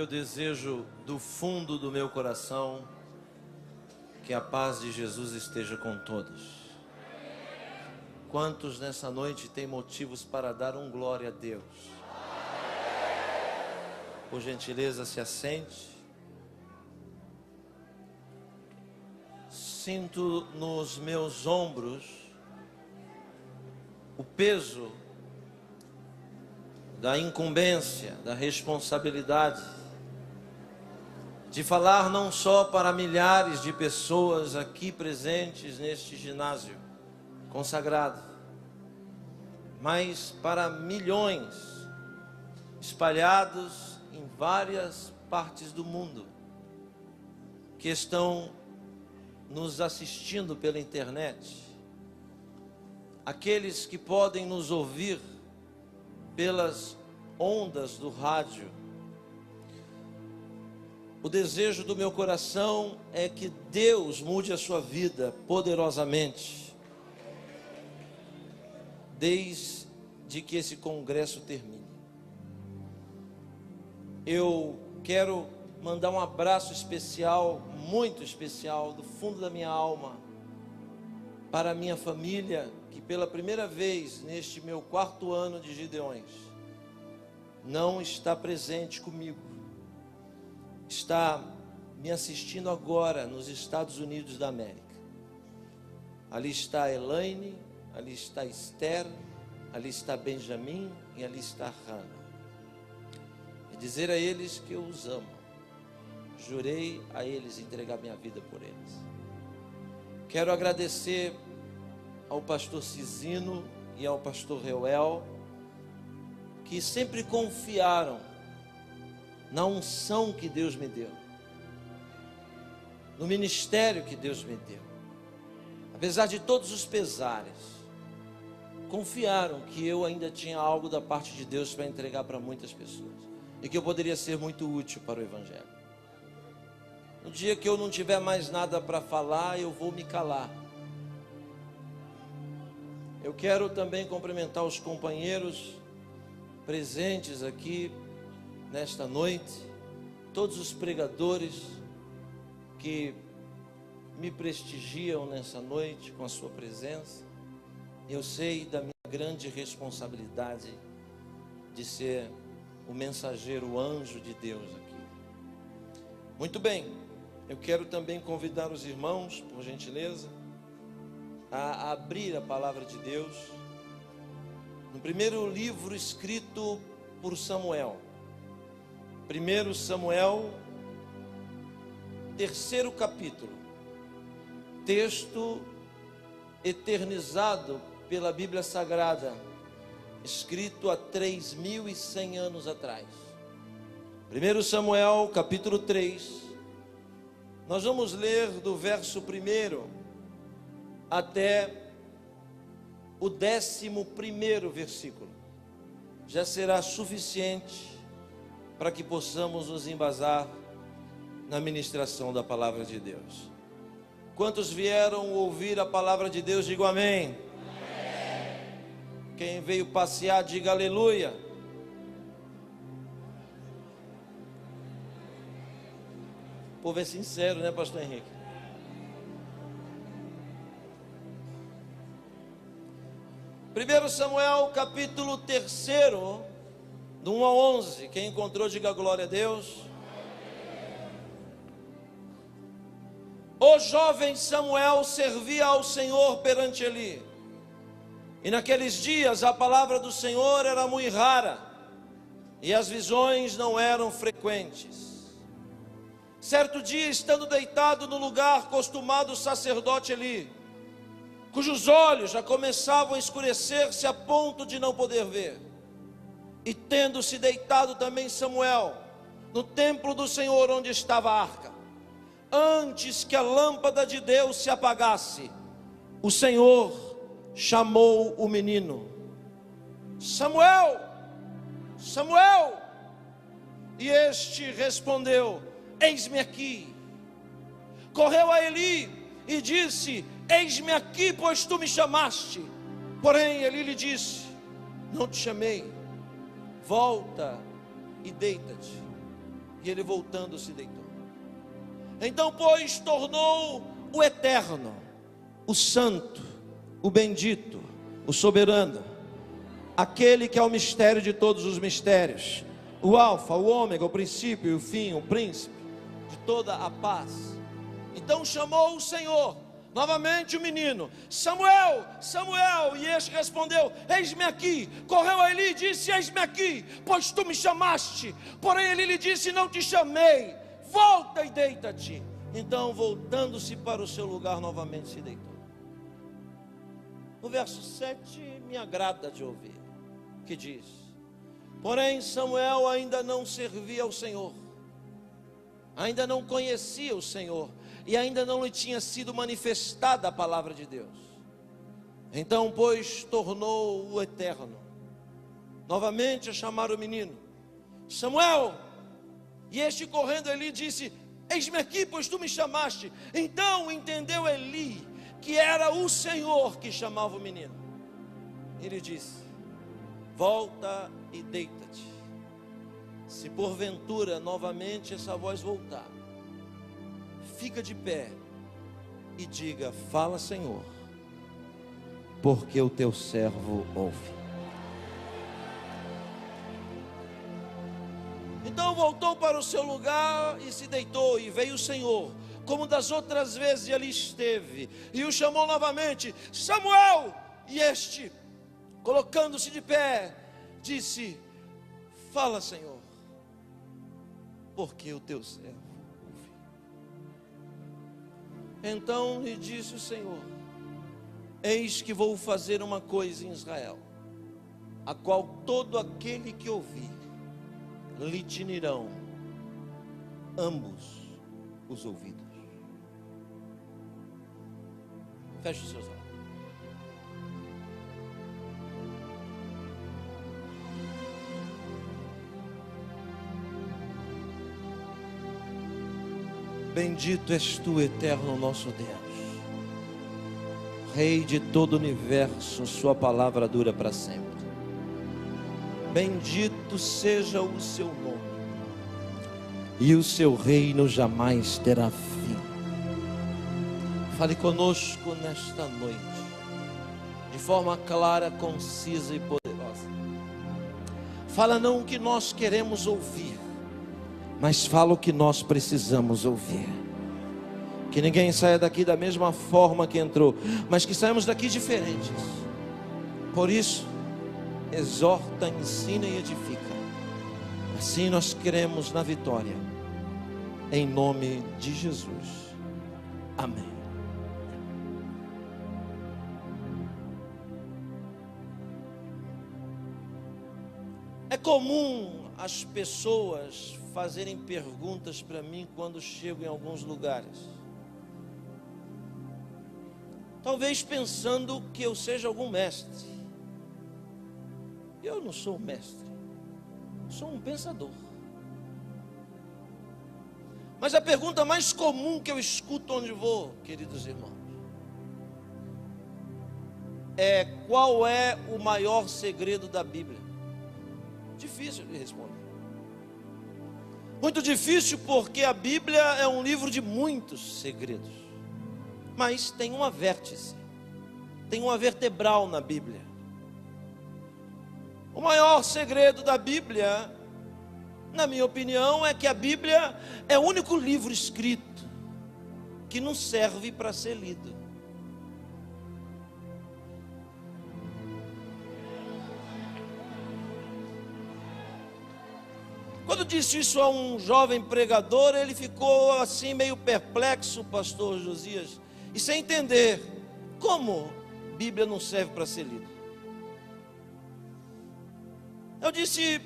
Eu desejo do fundo do meu coração que a paz de Jesus esteja com todos. Quantos nessa noite têm motivos para dar glória a Deus? Por gentileza, se assente. Sinto nos meus ombros o peso da incumbência, da responsabilidade de falar não só para milhares de pessoas aqui presentes neste ginásio consagrado, mas para milhões espalhados em várias partes do mundo que estão nos assistindo pela internet, aqueles que podem nos ouvir pelas ondas do rádio. O desejo do meu coração é que Deus mude a sua vida poderosamente, desde que esse congresso termine. Eu quero mandar um abraço especial, muito especial, do fundo da minha alma, para a minha família, que pela primeira vez neste meu 4º ano de Gideões, não está presente comigo. Está me assistindo agora nos Estados Unidos da América. Ali está a Elaine, ali está a Esther, ali está Benjamin e ali está Hannah. E dizer a eles que eu os amo. Jurei a eles entregar minha vida por eles. Quero agradecer ao pastor Cizino e ao pastor Reuel, que sempre confiaram na unção que Deus me deu, no ministério que Deus me deu. Apesar de todos os pesares, confiaram que eu ainda tinha algo da parte de Deus para entregar para muitas pessoas e que eu poderia ser muito útil para o Evangelho. No dia que eu não tiver mais nada para falar, eu vou me calar. Eu quero também cumprimentar os companheiros presentes aqui nesta noite, todos os pregadores que me prestigiam nessa noite com a sua presença. Eu sei da minha grande responsabilidade de ser o mensageiro, o anjo de Deus aqui. Muito bem, eu quero também convidar os irmãos, por gentileza, a abrir a palavra de Deus no primeiro livro escrito por Samuel. 1 Samuel, 3º capítulo, texto eternizado pela Bíblia Sagrada, escrito há 3.100 anos atrás. 1 Samuel, capítulo 3, nós vamos ler do verso 1 até o 11º versículo. Já será suficiente para que possamos nos embasar na ministração da palavra de Deus. Quantos vieram ouvir a palavra de Deus, digam amém. Amém. Quem veio passear, diga aleluia. O povo é sincero, né, pastor Henrique? Primeiro Samuel, capítulo 3, do 1 ao 11, quem encontrou, diga glória a Deus. O jovem Samuel servia ao Senhor perante Eli, e naqueles dias a palavra do Senhor era muito rara, e as visões não eram frequentes. Certo dia, estando deitado no lugar costumado o sacerdote Eli, cujos olhos já começavam a escurecer-se a ponto de não poder ver, e tendo-se deitado também Samuel no templo do Senhor onde estava a arca, antes que a lâmpada de Deus se apagasse, o Senhor chamou o menino: Samuel, Samuel. E este respondeu: eis-me aqui. Correu a Eli e disse: eis-me aqui, pois tu me chamaste. Porém Eli lhe disse: não te chamei, volta e deita-te. E ele voltando se deitou. Então, pois, tornou o eterno, o santo, o bendito, o soberano, aquele que é o mistério de todos os mistérios, o alfa, o ômega, o princípio e o fim, o príncipe de toda a paz. Então chamou o Senhor novamente o menino: Samuel, Samuel. E este respondeu: eis-me aqui. Correu a Eli e disse: eis-me aqui, pois tu me chamaste. Porém Eli lhe disse: não te chamei, volta e deita-te. Então, voltando-se para o seu lugar, novamente se deitou. No verso 7 me agrada de ouvir, que diz: porém Samuel ainda não servia ao Senhor, ainda não conhecia o Senhor, e ainda não lhe tinha sido manifestada a palavra de Deus. Então, pois, tornou o eterno novamente a chamar o menino: Samuel. E este, correndo Eli, disse: eis-me aqui, pois tu me chamaste. Então entendeu Eli que era o Senhor que chamava o menino. Ele disse: volta e deita-te. Se porventura novamente essa voz voltar, fica de pé e diga: fala, Senhor, porque o teu servo ouve. Então voltou para o seu lugar e se deitou, e veio o Senhor, como das outras vezes, e ali esteve, e o chamou novamente: Samuel. E este, colocando-se de pé, disse: fala, Senhor, porque o teu servo ouve. Então lhe disse o Senhor: eis que vou fazer uma coisa em Israel, a qual todo aquele que ouvir lhe tinirão ambos os ouvidos. Feche os seus olhos. Bendito és tu, eterno nosso Deus, Rei de todo o universo, sua palavra dura para sempre. Bendito seja o seu nome, e o seu reino jamais terá fim. Fale conosco nesta noite, de forma clara, concisa e poderosa. Fala não o que nós queremos ouvir, mas fala o que nós precisamos ouvir. Que ninguém saia daqui da mesma forma que entrou, mas que saímos daqui diferentes. Por isso, exorta, ensina e edifica. Assim nós cremos na vitória, em nome de Jesus. Amém. É comum as pessoas fazerem perguntas para mim quando chego em alguns lugares, talvez pensando que eu seja algum mestre. Eu não sou um mestre, sou um pensador. Mas a pergunta mais comum que eu escuto onde vou, queridos irmãos, é: qual é o maior segredo da Bíblia? Difícil de responder. Muito difícil, porque a Bíblia é um livro de muitos segredos, mas tem uma vértice, tem uma vertebral na Bíblia. O maior segredo da Bíblia, na minha opinião, é que a Bíblia é o único livro escrito que não serve para ser lido. Quando disse isso a um jovem pregador, ele ficou assim meio perplexo, pastor Josias, e sem entender como a Bíblia não serve para ser lida. Eu disse: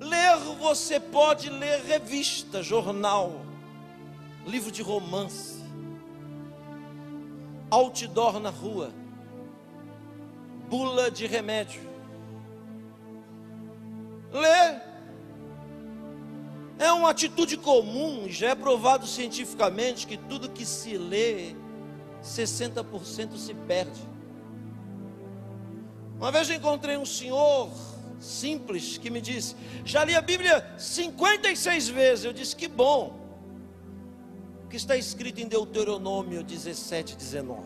ler, você pode ler revista, jornal, livro de romance, outdoor na rua, bula de remédio. Ler é uma atitude comum, já é provado cientificamente que tudo que se lê, 60% se perde. Uma vez eu encontrei um senhor simples que me disse: já li a Bíblia 56 vezes. Eu disse: que bom. O que está escrito em Deuteronômio 17, 19.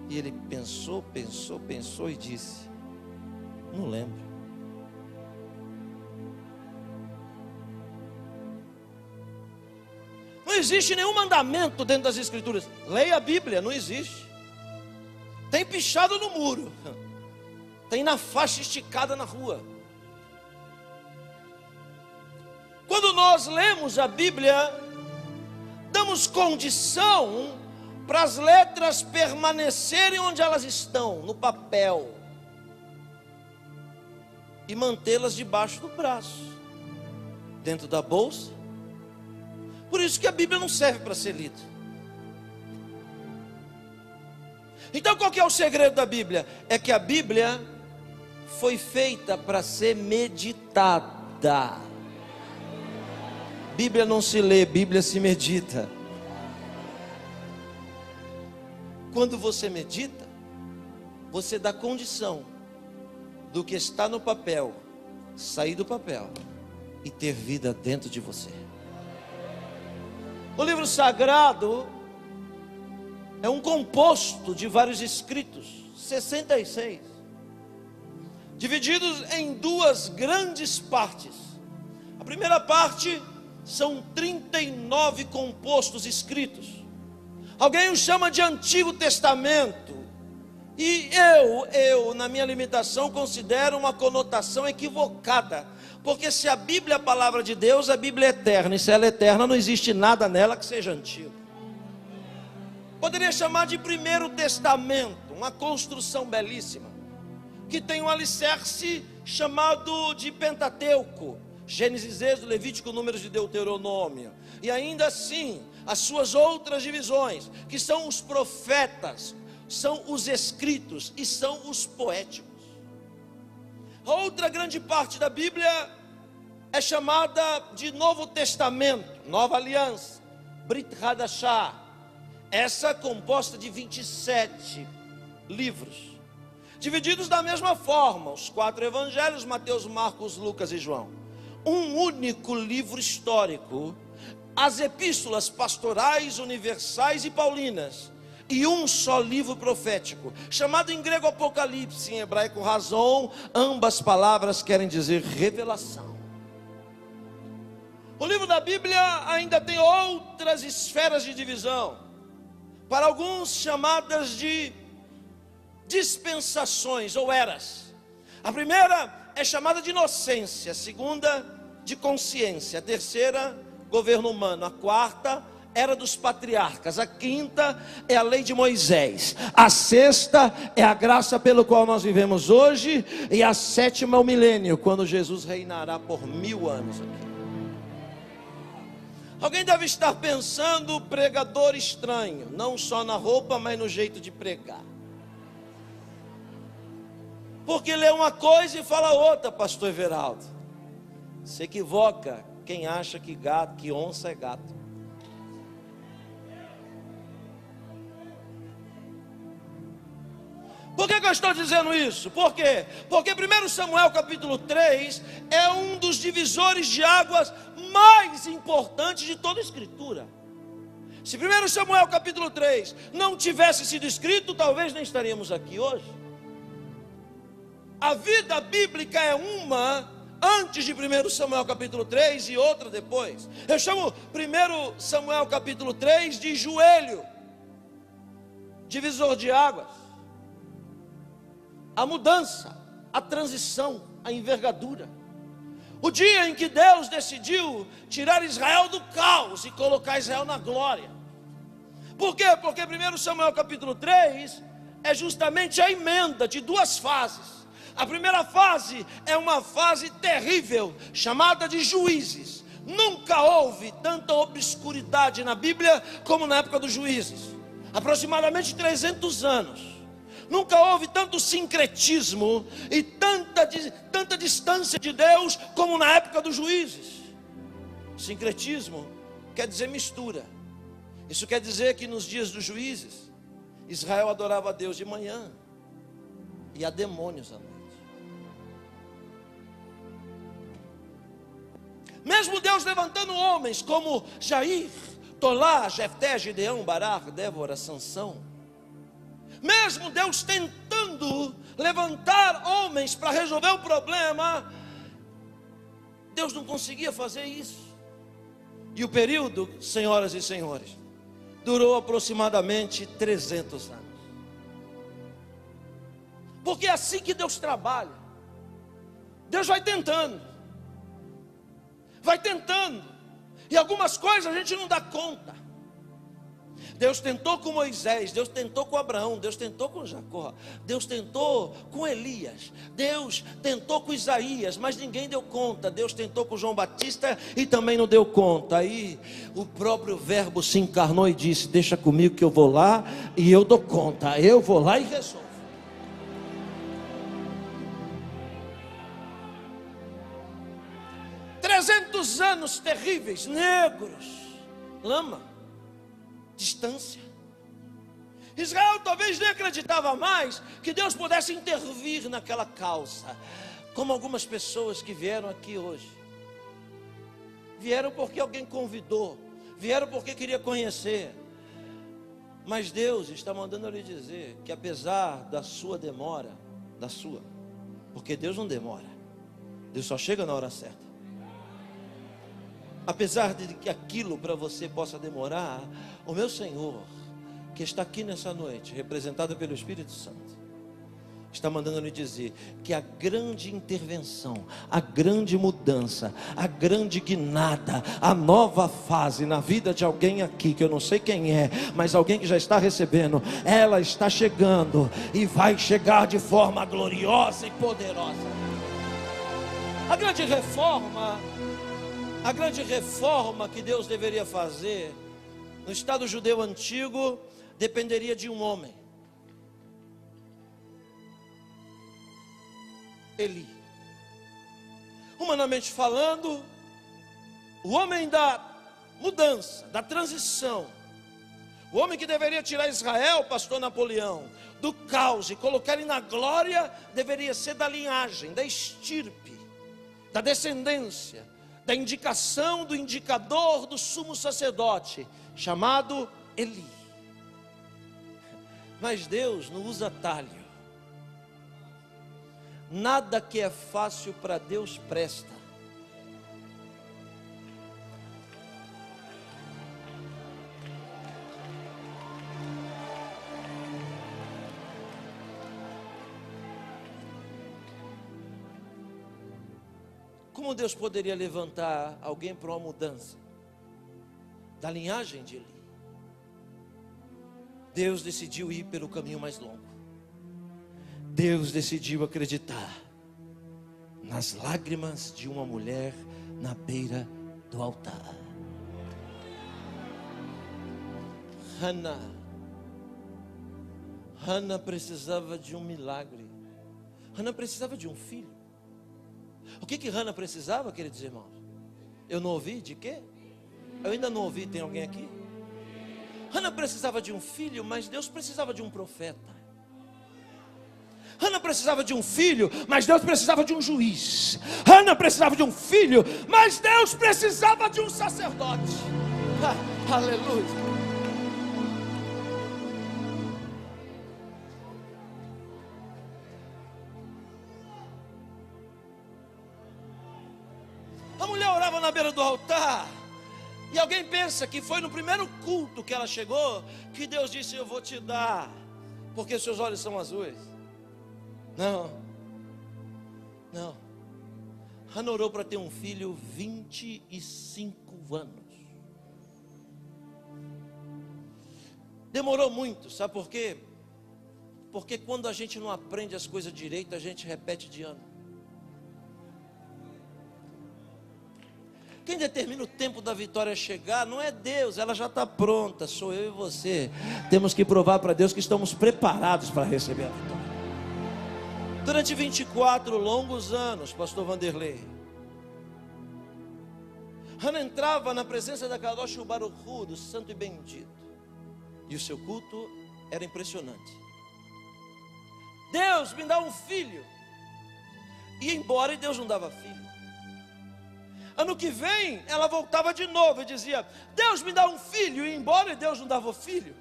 E ele pensou e disse: não lembro. Não existe nenhum mandamento dentro das Escrituras. Leia a Bíblia, não existe. Tem pichado no muro, tem na faixa esticada na rua. Quando nós lemos a Bíblia, damos condição para as letras permanecerem onde elas estão, no papel, e mantê-las debaixo do braço, dentro da bolsa. Por isso que a Bíblia não serve para ser lida. Então qual que é o segredo da Bíblia? É que a Bíblia foi feita para ser meditada. Bíblia não se lê, Bíblia se medita. Quando você medita, você dá condição do que está no papel sair do papel e ter vida dentro de você. O livro sagrado é um composto de vários escritos, 66, divididos em duas grandes partes. A primeira parte são 39 compostos escritos. Alguém o chama de Antigo Testamento. E eu, na minha limitação, considero uma conotação equivocada. Porque se a Bíblia é a palavra de Deus, a Bíblia é eterna. E se ela é eterna, não existe nada nela que seja antigo. Poderia chamar de Primeiro Testamento, uma construção belíssima, que tem um alicerce chamado de Pentateuco. Gênesis, Êxodo, Levítico, Números e Deuteronômio. E ainda assim, as suas outras divisões, que são os profetas, são os escritos e são os poéticos. A outra grande parte da Bíblia é chamada de Novo Testamento, Nova Aliança, Brit Hadashah. Essa composta de 27 livros, divididos da mesma forma, os 4 evangelhos, Mateus, Marcos, Lucas e João. Um único livro histórico, as epístolas pastorais, universais e paulinas, e um só livro profético, chamado em grego Apocalipse, em hebraico Razon. Ambas palavras querem dizer revelação. O livro da Bíblia ainda tem outras esferas de divisão, para alguns chamadas de dispensações ou eras. A primeira é chamada de inocência, a segunda de consciência, a terceira governo humano, a quarta era dos patriarcas, a quinta é a lei de Moisés, a sexta é a graça pelo qual nós vivemos hoje, e a sétima é o milênio, quando Jesus reinará por 1000 anos aqui. Alguém deve estar pensando: pregador estranho, não só na roupa, mas no jeito de pregar. Porque lê uma coisa e fala outra, pastor Everaldo. Se equivoca quem acha que gato, que onça é gato. Por que eu estou dizendo isso? Por quê? Porque 1 Samuel capítulo 3 é um dos divisores de águas mais importantes de toda a Escritura. Se 1 Samuel capítulo 3 não tivesse sido escrito, talvez nem estaríamos aqui hoje. A vida bíblica é uma antes de 1 Samuel capítulo 3 e outra depois. Eu chamo 1 Samuel capítulo 3 de joelho, divisor de águas. A mudança, a transição, a envergadura. O dia em que Deus decidiu tirar Israel do caos e colocar Israel na glória. Por quê? Porque 1 Samuel capítulo 3 é justamente a emenda de duas fases. A primeira fase é uma fase terrível, chamada de Juízes. Nunca houve tanta obscuridade na Bíblia como na época dos Juízes. Aproximadamente 300 anos. Nunca houve tanto sincretismo e tanta distância de Deus como na época dos Juízes. Sincretismo quer dizer mistura. Isso quer dizer que nos dias dos Juízes, Israel adorava a Deus de manhã e a demônios à noite. Mesmo Deus levantando homens como Jair, Tolá, Jefté, Gideão, Barak, Débora, Sansão. Mesmo Deus tentando levantar homens para resolver o problema, Deus não conseguia fazer isso. E o período, senhoras e senhores, durou aproximadamente 300 anos. Porque é assim que Deus trabalha. Deus vai tentando. E algumas coisas a gente não dá conta. Deus tentou com Moisés, Deus tentou com Abraão, Deus tentou com Jacó, Deus tentou com Elias, Deus tentou com Isaías, mas ninguém deu conta. Deus tentou com João Batista e também não deu conta. Aí o próprio Verbo se encarnou e disse: deixa comigo que eu vou lá e eu dou conta, eu vou lá e resolvo. Anos terríveis, negros, lama, distância. Israel talvez nem acreditava mais que Deus pudesse intervir naquela causa, como algumas pessoas que vieram aqui hoje. Vieram porque alguém convidou, vieram porque queria conhecer. Mas Deus está mandando eu lhe dizer que apesar da sua demora, porque Deus não demora, Deus só chega na hora certa. Apesar de que aquilo para você possa demorar, o meu Senhor, que está aqui nessa noite, representado pelo Espírito Santo, está mandando lhe dizer que a grande intervenção, a grande mudança, a grande guinada, a nova fase na vida de alguém aqui, que eu não sei quem é, mas alguém que já está recebendo, ela está chegando e vai chegar de forma gloriosa e poderosa. A grande reforma que Deus deveria fazer no Estado judeu antigo dependeria de um homem, Eli. Humanamente falando, o homem da mudança, da transição, o homem que deveria tirar Israel, pastor Napoleão, do caos e colocar ele na glória, deveria ser da linhagem, da estirpe, da descendência, da indicação do indicador do sumo sacerdote, chamado Eli. Mas Deus não usa atalho. Nada que é fácil para Deus presta. Como Deus poderia levantar alguém para uma mudança da linhagem de Eli? Deus decidiu ir pelo caminho mais longo. Deus decidiu acreditar nas lágrimas de uma mulher na beira do altar. Hannah precisava de um milagre. Hannah precisava de um filho. O que Hannah precisava, queridos irmãos? Eu não ouvi, de quê? Eu ainda não ouvi, tem alguém aqui? Hannah precisava de um filho, mas Deus precisava de um profeta. Hannah precisava de um filho, mas Deus precisava de um juiz. Hannah precisava de um filho, mas Deus precisava de um sacerdote. Aleluia. A mulher orava na beira do altar. E alguém pensa que foi no primeiro culto que ela chegou que Deus disse: eu vou te dar, porque seus olhos são azuis. Não. Hannah orou para ter um filho 25 anos. Demorou muito, sabe por quê? Porque quando a gente não aprende as coisas direito, a gente repete de ano. Quem determina o tempo da vitória chegar não é Deus, ela já está pronta, sou eu e você. Temos que provar para Deus que estamos preparados para receber a vitória. Durante 24 longos anos, pastor Vanderlei, Hannah entrava na presença da Kadosh Baruch Hu, do santo e bendito, e o seu culto era impressionante. Deus me dá um filho, e embora Deus não dava filho. Ano que vem, ela voltava de novo e dizia: Deus me dá um filho, e ia embora, e Deus não dava o filho.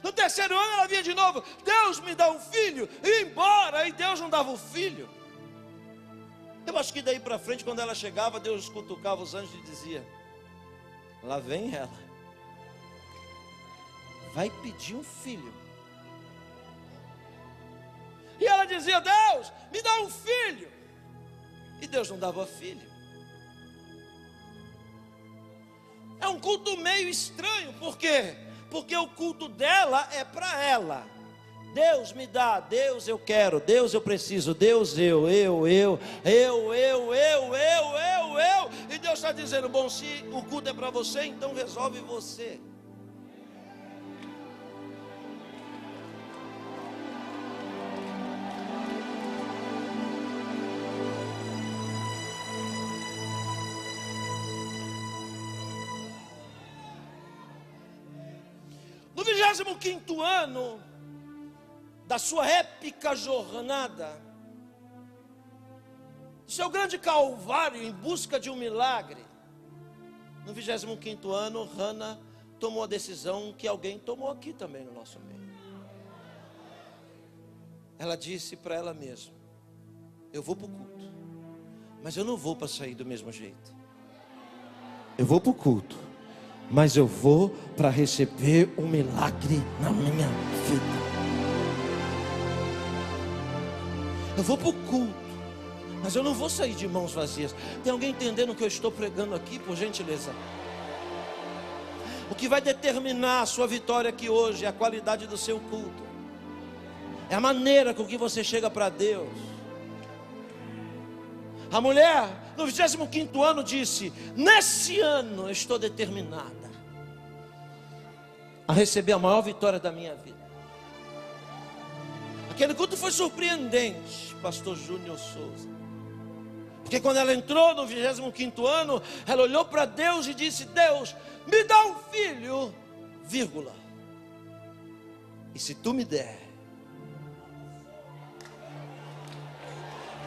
No terceiro ano ela vinha de novo: Deus me dá um filho, e ia embora, e Deus não dava o filho. Eu acho que daí para frente, quando ela chegava, Deus cutucava os anjos e dizia: lá vem ela, vai pedir um filho. E ela dizia: Deus, me dá um filho. E Deus não dava filho. É um culto meio estranho. Por quê? Porque o culto dela é para ela. Deus me dá, Deus eu quero, Deus eu preciso, Deus eu. E Deus está dizendo: bom, se o culto é para você, então resolve você. No 25º ano da sua épica jornada, seu grande calvário em busca de um milagre, no 25º ano, Hannah tomou a decisão que alguém tomou aqui também no nosso meio. Ela disse para ela mesma: eu vou para o culto, mas eu não vou para sair do mesmo jeito. Eu vou para o culto, mas eu vou para receber um milagre na minha vida. Eu vou para o culto, mas eu não vou sair de mãos vazias. Tem alguém entendendo o que eu estou pregando aqui, por gentileza? O que vai determinar a sua vitória aqui hoje é a qualidade do seu culto, é a maneira com que você chega para Deus. A mulher, no 25º ano, disse: nesse ano eu estou determinada a receber a maior vitória da minha vida. Aquele culto foi surpreendente, pastor Júnior Souza, porque quando ela entrou no 25º ano, ela olhou para Deus e disse: Deus, me dá um filho, vírgula, e se tu me der,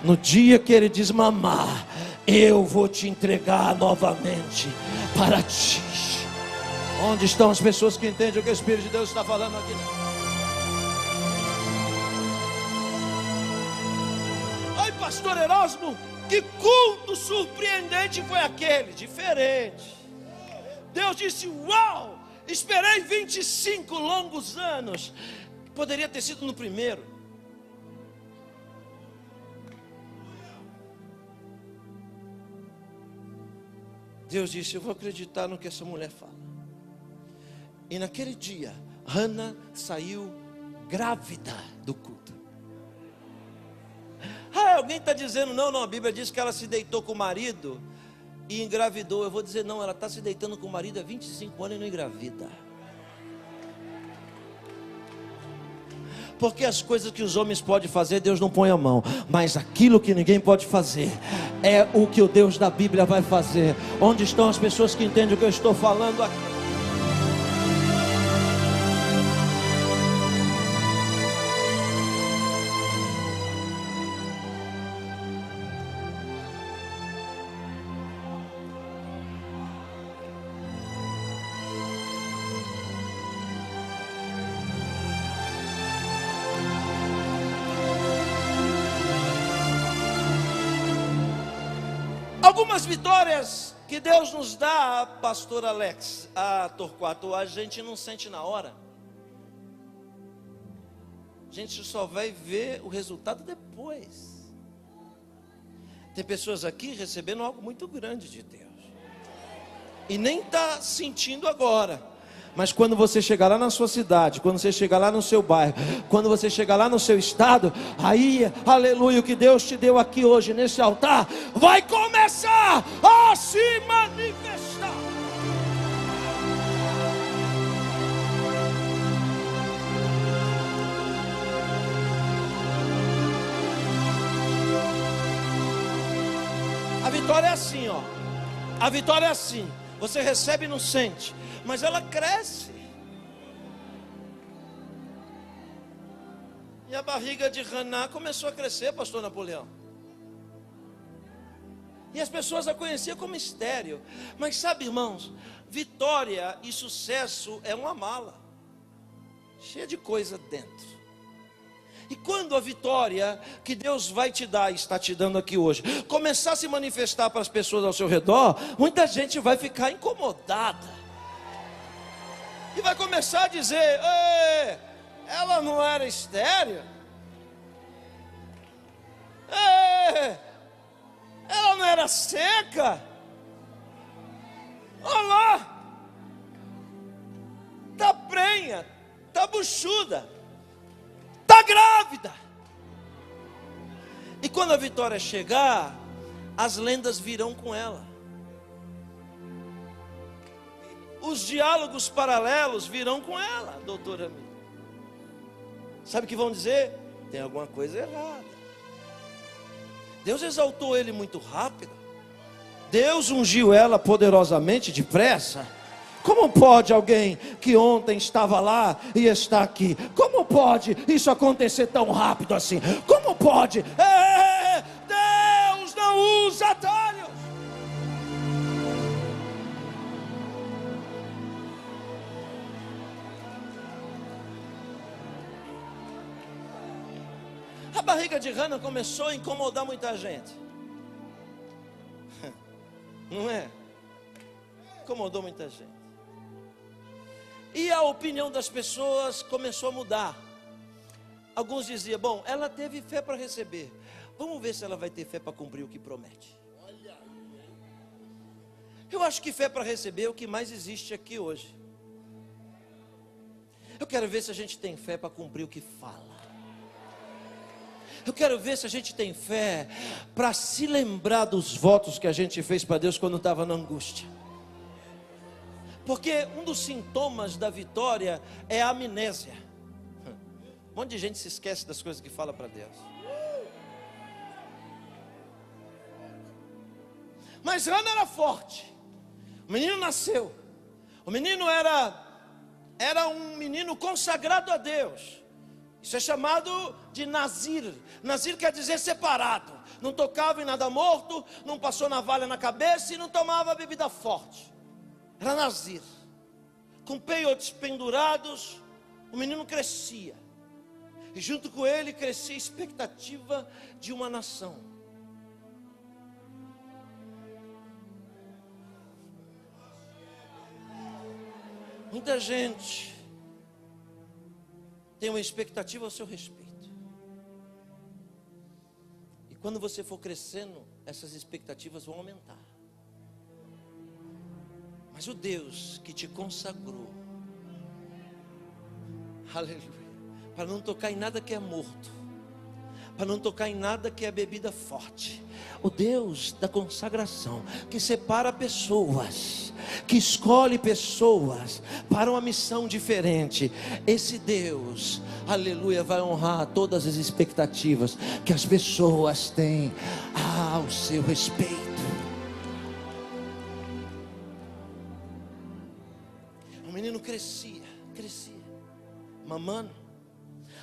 no dia que ele desmamar, eu vou te entregar novamente para ti. Onde estão as pessoas que entendem o que o Espírito de Deus está falando aqui? Ai, pastor Erasmo, que culto surpreendente foi aquele, diferente. Deus disse: uau, esperei 25 longos anos, poderia ter sido no primeiro. Deus disse: eu vou acreditar no que essa mulher fala. E naquele dia, Hannah saiu grávida do culto. Alguém está dizendo: não, a Bíblia diz que ela se deitou com o marido e engravidou. Eu vou dizer: não, ela está se deitando com o marido há 25 anos e não engravida. Porque as coisas que os homens podem fazer, Deus não põe a mão. Mas aquilo que ninguém pode fazer, é o que o Deus da Bíblia vai fazer. Onde estão as pessoas que entendem o que eu estou falando aqui? Algumas vitórias que Deus nos dá, pastor Alex, Torquato, a gente não sente na hora. A gente só vai ver o resultado depois. Tem pessoas aqui recebendo algo muito grande de Deus e nem está sentindo agora. Mas quando você chegar lá na sua cidade, quando você chegar lá no seu bairro, quando você chegar lá no seu estado, aí, aleluia, o que Deus te deu aqui hoje nesse altar, vai começar a se manifestar. A vitória é assim, ó. A vitória é assim. Você recebe e não sente, mas ela cresce. E a barriga de Hannah começou a crescer, pastor Napoleão. E as pessoas a conheciam como estéril. Mas sabe, irmãos, vitória e sucesso é uma mala, cheia de coisa dentro. E quando a vitória que Deus vai te dar, está te dando aqui hoje, começar a se manifestar para as pessoas ao seu redor, muita gente vai ficar incomodada. E vai começar a dizer: ei, ela não era estéril? Ei, ela não era seca? Olha lá, está prenha, está buchuda, está grávida. E quando a vitória chegar, as lendas virão com ela. Os diálogos paralelos virão com ela, doutora minha. Sabe o que vão dizer? Tem alguma coisa errada. Deus exaltou ele muito rápido. Deus ungiu ela poderosamente, depressa. Como pode alguém que ontem estava lá e está aqui? Como pode isso acontecer tão rápido assim? Como pode? Deus não usa atalhos. A barriga de Hannah começou a incomodar muita gente. Não é? Incomodou muita gente. E a opinião das pessoas começou a mudar. Alguns diziam: bom, ela teve fé para receber, vamos ver se ela vai ter fé para cumprir o que promete. Eu acho que fé para receber é o que mais existe aqui hoje. Eu quero ver se a gente tem fé para cumprir o que fala. Eu quero ver se a gente tem fé para se lembrar dos votos que a gente fez para Deus quando estava na angústia. Porque um dos sintomas da vitória é a amnésia. Um monte de gente se esquece das coisas que fala para Deus. Mas Hannah era forte. O menino nasceu. O menino era um menino consagrado a Deus. Isso é chamado de Nazir. Nazir quer dizer separado. Não tocava em nada morto, não passou navalha na cabeça e não tomava bebida forte. Era Nazir. Com peiotes pendurados, o menino crescia. E junto com ele crescia a expectativa de uma nação. Muita gente tem uma expectativa ao seu respeito. E quando você for crescendo, essas expectativas vão aumentar. Mas o Deus que te consagrou, aleluia, para não tocar em nada que é morto, para não tocar em nada que é bebida forte, o Deus da consagração, que separa pessoas, que escolhe pessoas para uma missão diferente, esse Deus, aleluia, vai honrar todas as expectativas que as pessoas têm ao seu respeito. O menino crescia, mamando.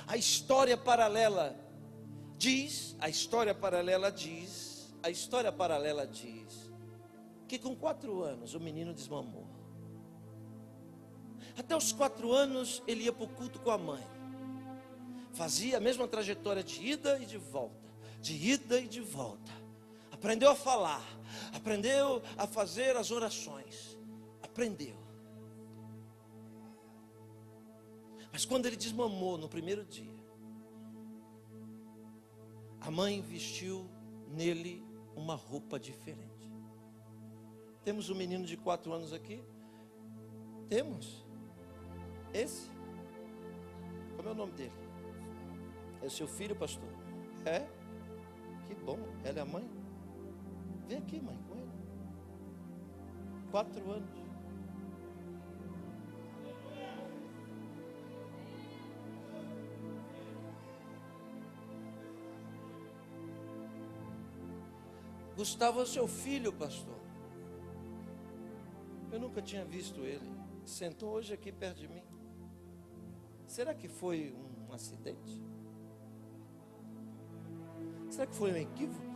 A história paralela diz que com 4 anos o menino desmamou. Até os 4 anos ele ia para o culto com a mãe. Fazia a mesma trajetória de ida e de volta. Aprendeu a falar, aprendeu a fazer as orações, aprendeu. Mas quando ele desmamou no primeiro dia, a mãe vestiu nele uma roupa diferente. Temos um menino de 4 anos aqui? Temos. Esse? Como é o nome dele? É o seu filho, pastor? É? Que bom. Ela é a mãe? Vem aqui, mãe, com ele. 4 anos. Gustavo é seu filho, pastor. Eu nunca tinha visto ele. Sentou hoje aqui perto de mim. Será que foi um acidente? Será que foi um equívoco?